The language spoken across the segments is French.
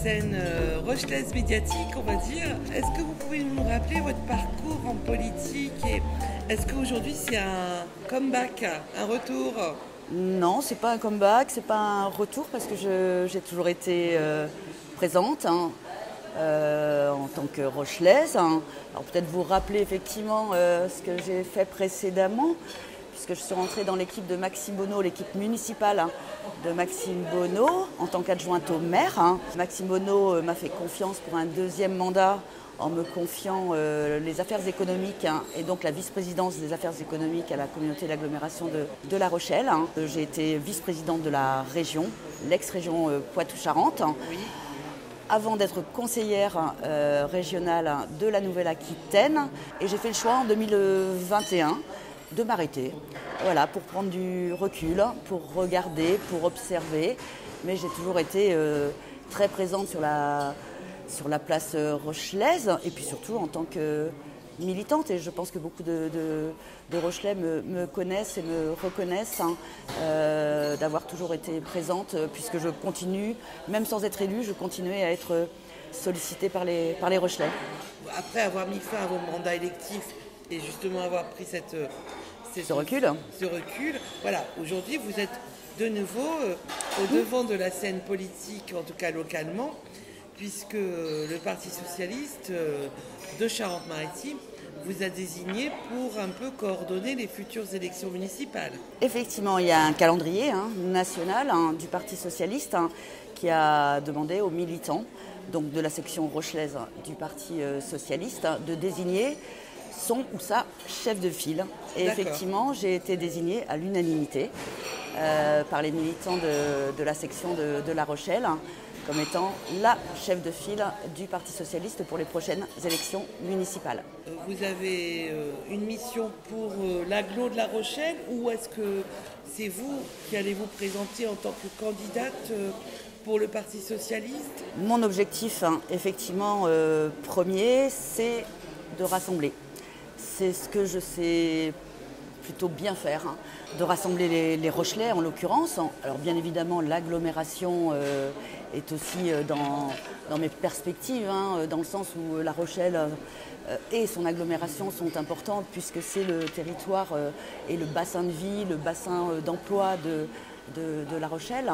scène rochelaise médiatique, on va dire. Est-ce que vous pouvez nous rappeler votre parcours en politique et est-ce qu'aujourd'hui c'est un comeback, un retour? Non, c'est pas un comeback, c'est pas un retour parce que j'ai toujours été présente en tant que rochelaise. Alors peut-être vous rappeler effectivement ce que j'ai fait précédemment, puisque je suis rentrée dans l'équipe de Maxime Bonneau, l'équipe municipale de Maxime Bonneau en tant qu'adjointe au maire. Maxime Bonneau m'a fait confiance pour un deuxième mandat en me confiant les affaires économiques et donc la vice-présidence des affaires économiques à la communauté d'agglomération de La Rochelle. J'ai été vice-présidente de la région, l'ex-région Poitou-Charentes, avant d'être conseillère régionale de la Nouvelle-Aquitaine. Et j'ai fait le choix en 2021 de m'arrêter, voilà, pour prendre du recul, pour regarder, pour observer. Mais j'ai toujours été très présente sur la place rochelaise et puis surtout en tant que militante. Et je pense que beaucoup de Rochelais me connaissent et me reconnaissent d'avoir toujours été présente puisque je continue, même sans être élue, je continuais à être sollicitée par les Rochelais. Après avoir mis fin à vos mandats électifs et justement avoir pris ce recul, voilà, aujourd'hui vous êtes de nouveau au devant de la scène politique, en tout cas localement, puisque le Parti socialiste de Charente-Maritime vous a désigné pour un peu coordonner les futures élections municipales. Effectivement, il y a un calendrier national du Parti socialiste qui a demandé aux militants donc de la section rochelaise du Parti socialiste de désigner son ou sa chef de file. Et effectivement, j'ai été désignée à l'unanimité par les militants de la section de La Rochelle comme étant la chef de file du Parti socialiste pour les prochaines élections municipales. Vous avez une mission pour l'agglo de La Rochelle ou est-ce que c'est vous qui allez vous présenter en tant que candidate pour le Parti socialiste? Mon objectif, effectivement, premier, c'est de rassembler. C'est ce que je sais plutôt bien faire, de rassembler les Rochelais en l'occurrence. Alors bien évidemment, l'agglomération est aussi dans mes perspectives, dans le sens où La Rochelle et son agglomération sont importantes puisque c'est le territoire et le bassin de vie, le bassin d'emploi de La Rochelle.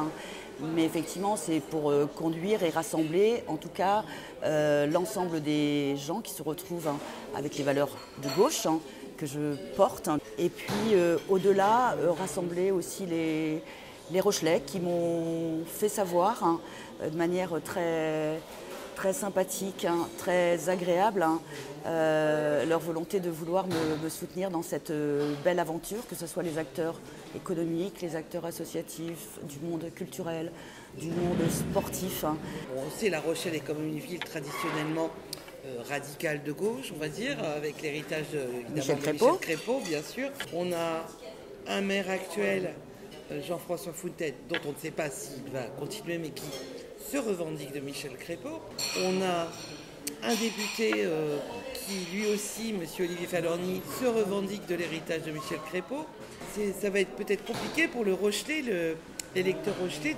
Mais effectivement, c'est pour conduire et rassembler, en tout cas, l'ensemble des gens qui se retrouvent avec les valeurs de gauche que je porte. Et puis, au-delà, rassembler aussi les Rochelais qui m'ont fait savoir de manière très sympathique, très agréable, leur volonté de vouloir me soutenir dans cette belle aventure, que ce soit les acteurs économiques, les acteurs associatifs, du monde culturel, du monde sportif. On sait La Rochelle est comme une ville traditionnellement radicale de gauche, on va dire, avec l'héritage de Michel Crépeau, bien sûr. On a un maire actuel, Jean-François Fontaine, dont on ne sait pas s'il va continuer, mais qui se revendique de Michel Crépeau. On a un député qui, lui aussi, M. Olivier Falorni, se revendique de l'héritage de Michel Crépeau. Ça va être peut-être compliqué pour le Rochelais, l'électeur Rochelais,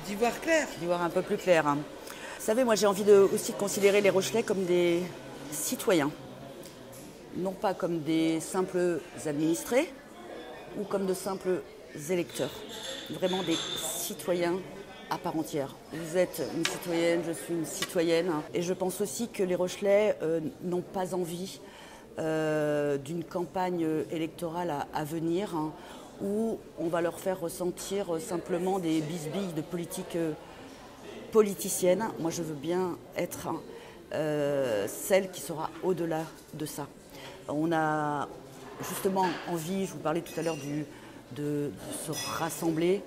d'y voir clair. D'y voir un peu plus clair. Vous savez, moi j'ai envie aussi de considérer les Rochelais comme des citoyens. Non pas comme des simples administrés ou comme de simples électeurs. Vraiment des citoyens à part entière. Vous êtes une citoyenne, je suis une citoyenne. Et je pense aussi que les Rochelais n'ont pas envie d'une campagne électorale à venir où on va leur faire ressentir simplement des bisbilles de politique politicienne. Moi, je veux bien être celle qui sera au-delà de ça. On a justement envie, je vous parlais tout à l'heure de se rassembler.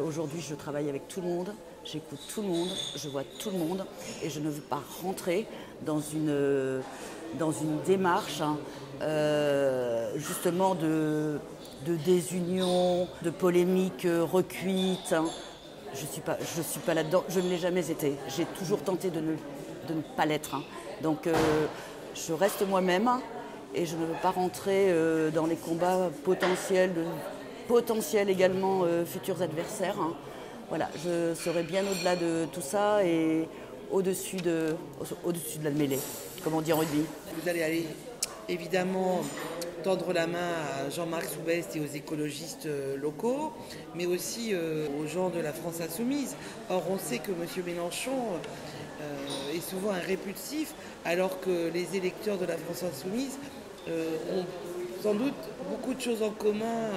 Aujourd'hui, je travaille avec tout le monde, j'écoute tout le monde, je vois tout le monde et je ne veux pas rentrer dans une démarche justement de désunion, de polémique recuite. Je suis pas là-dedans, je ne l'ai jamais été. J'ai toujours tenté de ne pas l'être. Donc je reste moi-même et je ne veux pas rentrer dans les combats potentiels également futurs adversaires. Voilà, je serai bien au-delà de tout ça et au-dessus de la mêlée, comme on dit en rugby. Vous allez aller évidemment tendre la main à Jean-Marc Soubest et aux écologistes locaux, mais aussi aux gens de la France Insoumise. Or, on sait que M. Mélenchon est souvent un répulsif, alors que les électeurs de la France Insoumise ont sans doute beaucoup de choses en commun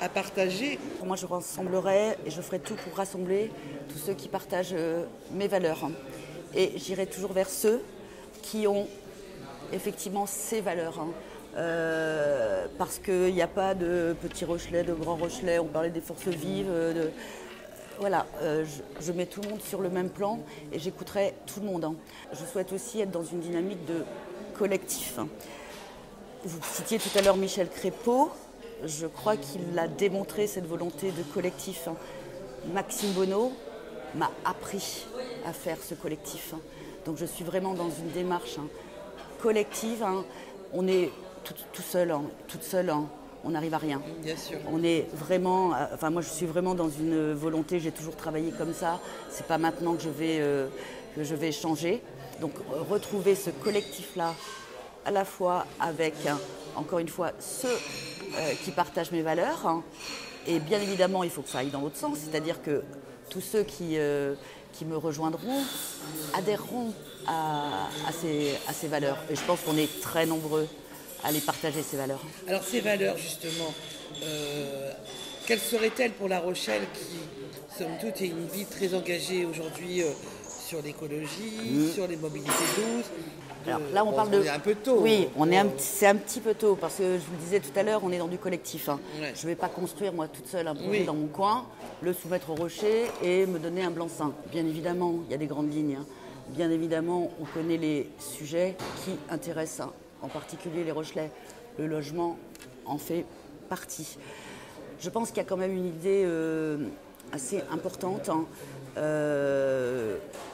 à partager. Moi, je rassemblerai et je ferai tout pour rassembler tous ceux qui partagent mes valeurs. Et j'irai toujours vers ceux qui ont effectivement ces valeurs. Parce qu'il n'y a pas de petits Rochelais, de grands Rochelais, on parlait des forces vives. Voilà, je mets tout le monde sur le même plan et j'écouterai tout le monde. Je souhaite aussi être dans une dynamique de collectif. Vous citiez tout à l'heure Michel Crépeau, je crois qu'il a démontré cette volonté de collectif. Maxime Bonneau m'a appris à faire ce collectif. Donc je suis vraiment dans une démarche collective. On est tout seul, toute seule, on n'arrive à rien. Bien sûr. On est vraiment, moi je suis vraiment dans une volonté, j'ai toujours travaillé comme ça. C'est pas maintenant que je vais changer. Donc retrouver ce collectif-là, à la fois avec, encore une fois, ceux qui partagent mes valeurs. Et bien évidemment, il faut que ça aille dans l'autre sens, c'est-à-dire que tous ceux qui me rejoindront adhéreront à ces valeurs. Et je pense qu'on est très nombreux à les partager, ces valeurs. Alors ces valeurs, justement, quelles seraient-elles pour La Rochelle qui, somme toute, est une ville très engagée aujourd'hui sur l'écologie, sur les mobilités douces? Alors là, on parle de... C'est un peu tôt. Oui, c'est un petit peu tôt, parce que je vous le disais tout à l'heure, on est dans du collectif. Ouais. Je ne vais pas construire, moi, toute seule, un projet dans mon coin, le soumettre au rocher et me donner un blanc-seing. Bien évidemment, il y a des grandes lignes. Bien évidemment, on connaît les sujets qui intéressent, en particulier les Rochelais. Le logement en fait partie. Je pense qu'il y a quand même une idée assez importante,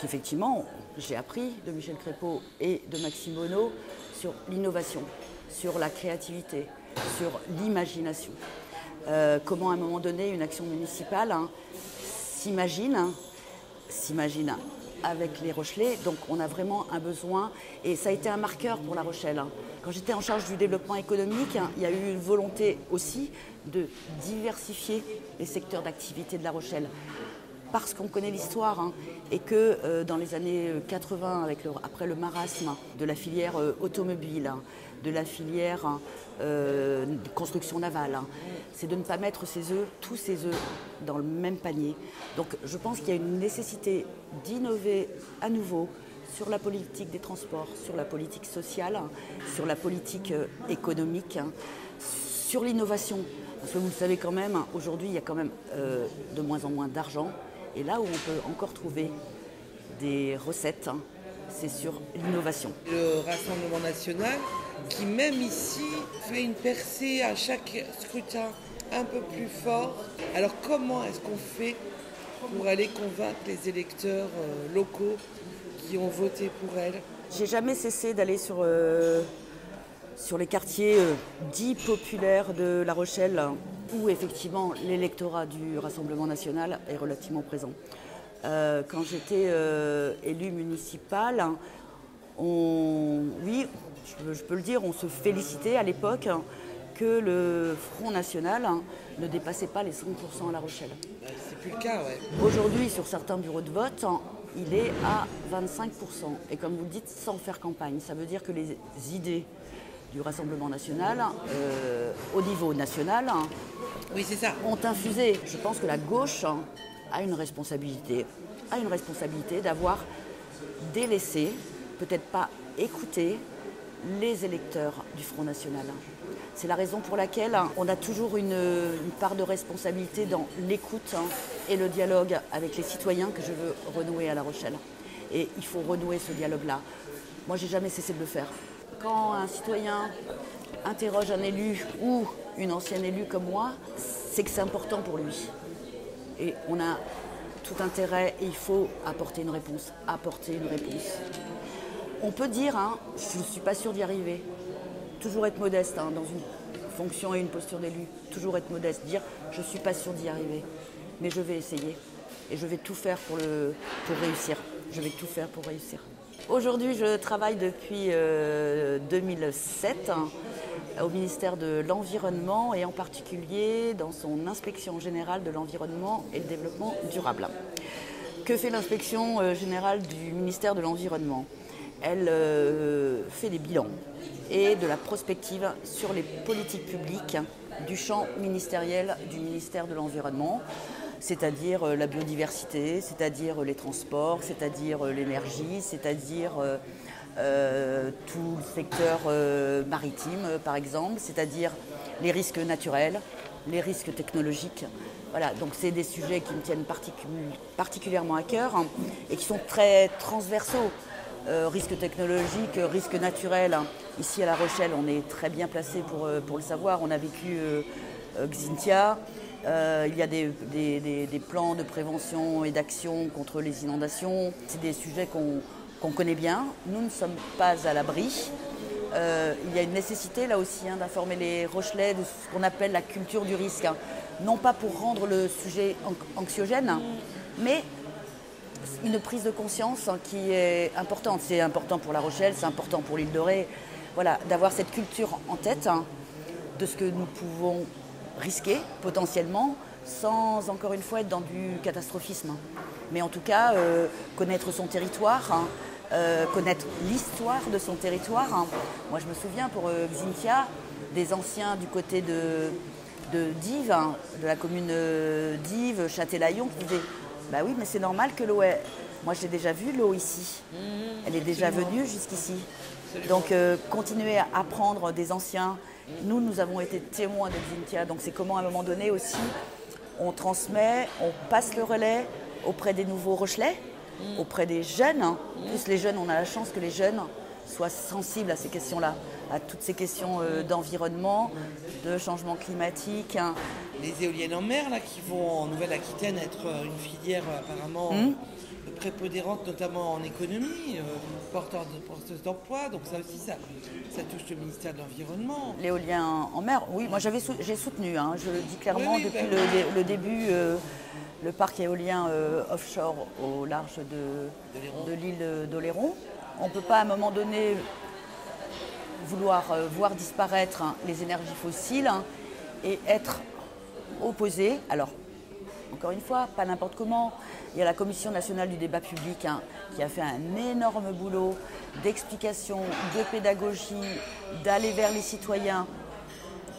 qu'effectivement, j'ai appris de Michel Crépeau et de Maxime Bonneau sur l'innovation, sur la créativité, sur l'imagination. Comment à un moment donné une action municipale s'imagine avec les Rochelais. Donc on a vraiment un besoin, et ça a été un marqueur pour La Rochelle. Quand j'étais en charge du développement économique, il y a eu une volonté aussi de diversifier les secteurs d'activité de La Rochelle. Parce qu'on connaît l'histoire et que dans les années 80, après le marasme de la filière automobile, de la filière construction navale, c'est de ne pas mettre tous ces œufs dans le même panier. Donc je pense qu'il y a une nécessité d'innover à nouveau sur la politique des transports, sur la politique sociale, sur la politique économique, sur l'innovation. Parce que vous le savez quand même, aujourd'hui il y a quand même de moins en moins d'argent. Et là où on peut encore trouver des recettes, c'est sur l'innovation. Le Rassemblement national, qui même ici fait une percée à chaque scrutin un peu plus fort. Alors comment est-ce qu'on fait pour aller convaincre les électeurs locaux qui ont voté pour elle? J'ai jamais cessé d'aller sur les quartiers dits populaires de La Rochelle, où effectivement l'électorat du Rassemblement national est relativement présent. Quand j'étais élue municipale, oui, je peux le dire, on se félicitait à l'époque que le Front National ne dépassait pas les 5% à La Rochelle. C'est plus le cas, ouais. Aujourd'hui, sur certains bureaux de vote, il est à 25%. Et comme vous le dites, sans faire campagne. Ça veut dire que les idées du Rassemblement national, au niveau national, oui, c'est ça, ont infusé. Je pense que la gauche a une responsabilité d'avoir délaissé, peut-être pas écouté, les électeurs du Front National. C'est la raison pour laquelle on a toujours une part de responsabilité dans l'écoute et le dialogue avec les citoyens que je veux renouer à La Rochelle. Et il faut renouer ce dialogue-là. Moi, j'ai jamais cessé de le faire. Quand un citoyen interroge un élu ou une ancienne élue comme moi, c'est que c'est important pour lui. Et on a tout intérêt et il faut apporter une réponse. On peut dire, je ne suis pas sûre d'y arriver. Toujours être modeste dans une fonction et une posture d'élu. Toujours être modeste, dire je ne suis pas sûre d'y arriver. Mais je vais essayer. et je vais tout faire pour réussir. Je vais tout faire pour réussir. Aujourd'hui, je travaille depuis 2007 au ministère de l'Environnement et en particulier dans son inspection générale de l'environnement et le développement durable. Que fait l'inspection générale du ministère de l'Environnement? Elle fait des bilans et de la prospective sur les politiques publiques du champ ministériel du ministère de l'Environnement, c'est-à-dire la biodiversité, c'est-à-dire les transports, c'est-à-dire l'énergie, c'est-à-dire tout le secteur maritime, par exemple, c'est-à-dire les risques naturels, les risques technologiques. Voilà, donc c'est des sujets qui me tiennent particulièrement à cœur et qui sont très transversaux. Risques technologiques, risques naturels. Ici à La Rochelle, on est très bien placé pour le savoir. On a vécu Xynthia. Il y a des plans de prévention et d'action contre les inondations. C'est des sujets qu'on connaît bien. Nous ne sommes pas à l'abri. Il y a une nécessité là aussi d'informer les Rochelais de ce qu'on appelle la culture du risque. Non pas pour rendre le sujet anxiogène, mais une prise de conscience qui est importante. C'est important pour La Rochelle, c'est important pour l'île de Ré. Voilà, d'avoir cette culture en tête de ce que nous pouvons risquer potentiellement sans encore une fois être dans du catastrophisme. Mais en tout cas, connaître son territoire, connaître l'histoire de son territoire. Moi je me souviens pour Xynthia, des anciens du côté de Dives, de la commune d'Ives, Châtelaillon, qui disaient bah oui, mais c'est normal que l'eau est. Moi, j'ai déjà vu l'eau ici. Elle est déjà venue jusqu'ici. Donc, continuer à apprendre des anciens. Nous avons été témoins de Xynthia. Donc, c'est comment, à un moment donné aussi, on transmet, on passe le relais auprès des nouveaux Rochelais, auprès des jeunes. Plus les jeunes, on a la chance que les jeunes soient sensibles à ces questions-là, à toutes ces questions d'environnement, de changement climatique. Les éoliennes en mer là, qui vont en Nouvelle-Aquitaine être une filière apparemment prépondérante, notamment en économie, porteuse d'emploi. Donc ça aussi, ça touche le ministère de l'Environnement. L'éolien en mer, oui, moi j'ai soutenu, je le dis clairement, depuis le début, le parc éolien offshore au large de l'île d'Oléron. On ne peut pas à un moment donné vouloir voir disparaître les énergies fossiles et être opposé. Alors, encore une fois, pas n'importe comment. Il y a la Commission nationale du débat public qui a fait un énorme boulot d'explication, de pédagogie, d'aller vers les citoyens,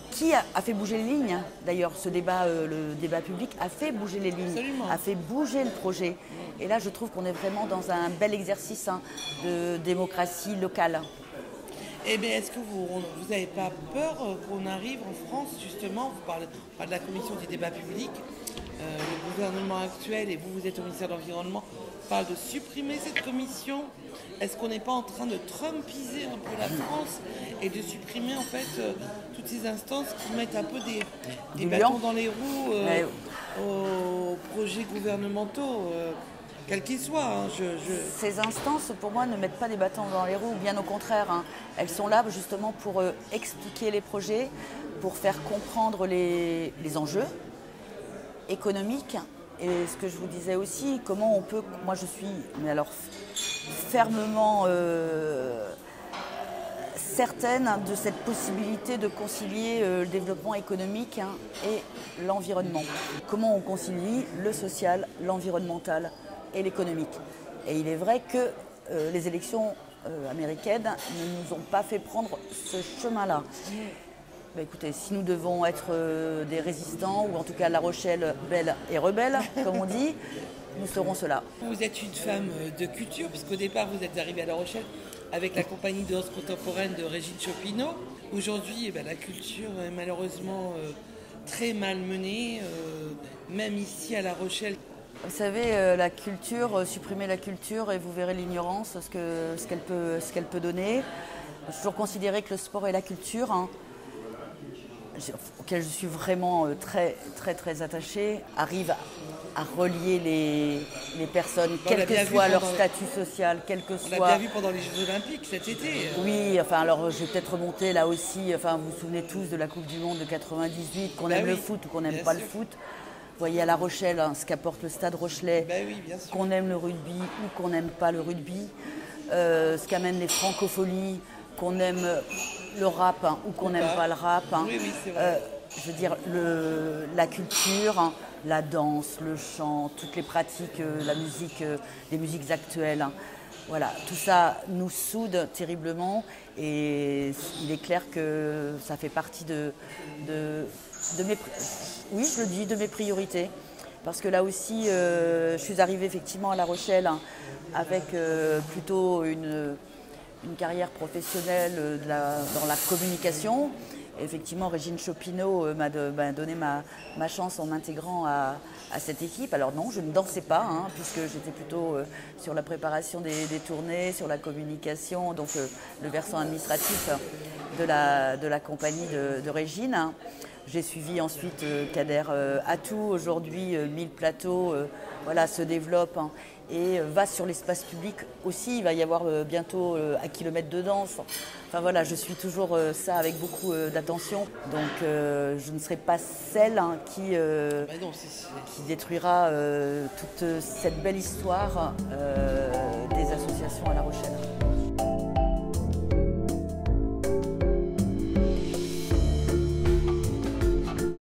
qui a fait bouger les lignes. D'ailleurs, ce débat, le débat public, a fait bouger les lignes, absolument, a fait bouger le projet. Et là, je trouve qu'on est vraiment dans un bel exercice de démocratie locale. Eh bien, est-ce que vous n'avez pas peur qu'on arrive en France, justement, vous parlez de la commission du débat public, le gouvernement actuel, et vous êtes au ministère de l'Environnement, parle de supprimer cette commission. Est-ce qu'on n'est pas en train de trumpiser un peu la France et de supprimer en fait toutes ces instances qui mettent un peu des bâtons dans les roues aux projets gouvernementaux quels qu'ils soient. Ces instances, pour moi, ne mettent pas des bâtons dans les roues, bien au contraire. Elles sont là justement pour expliquer les projets, pour faire comprendre les enjeux économiques. Et ce que je vous disais aussi, comment on peut... Moi, je suis fermement certaine de cette possibilité de concilier le développement économique et l'environnement. Comment on concilie le social, l'environnemental et l'économique. Et il est vrai que les élections américaines ne nous ont pas fait prendre ce chemin-là. Bah, écoutez, si nous devons être des résistants, ou en tout cas La Rochelle belle et rebelle, comme on dit, nous serons cela. Vous êtes une femme de culture, puisqu'au départ vous êtes arrivée à La Rochelle avec la compagnie de danse contemporaine de Régine Chopineau. Aujourd'hui, la culture est malheureusement très mal menée, même ici à La Rochelle. Vous savez, la culture, supprimer la culture et vous verrez l'ignorance, ce qu'elle peut donner. J'ai toujours considéré que le sport et la culture, auquel je suis vraiment très, très, très attachée, arrivent à relier les personnes, quel que soit leur statut social, quel que soit... On l'a bien vu pendant les Jeux Olympiques cet été. Oui, enfin alors je vais peut-être remonter là aussi, enfin vous vous souvenez tous de la Coupe du Monde de 98, qu'on aime le foot ou qu'on n'aime pas le foot. voyez à La Rochelle ce qu'apporte le Stade Rochelais, Ben oui, bien sûr. qu'on aime le rugby ou qu'on n'aime pas le rugby, ce qu'amènent les francopholies, qu'on aime le rap ou qu'on n'aime pas le rap. Oui, oui, c'est vrai. Je veux dire, la culture, la danse, le chant, toutes les pratiques, la musique, les musiques actuelles. Voilà, tout ça nous soude terriblement et il est clair que ça fait partie de mes, oui, je le dis, de mes priorités. Parce que là aussi, je suis arrivée effectivement à La Rochelle avec plutôt une carrière professionnelle dans la communication. Effectivement, Régine Chopineau m'a donné ma chance en m'intégrant à cette équipe. Alors non, je ne dansais pas, puisque j'étais plutôt sur la préparation des tournées, sur la communication, donc le versant administratif de la compagnie de Régine. J'ai suivi ensuite Kader Atou, aujourd'hui 1000 plateaux, voilà, se développe et va sur l'espace public aussi. Il va y avoir bientôt un kilomètre de danse. Enfin voilà, je suis toujours ça avec beaucoup d'attention. Donc je ne serai pas celle qui détruira toute cette belle histoire des associations à La Rochelle.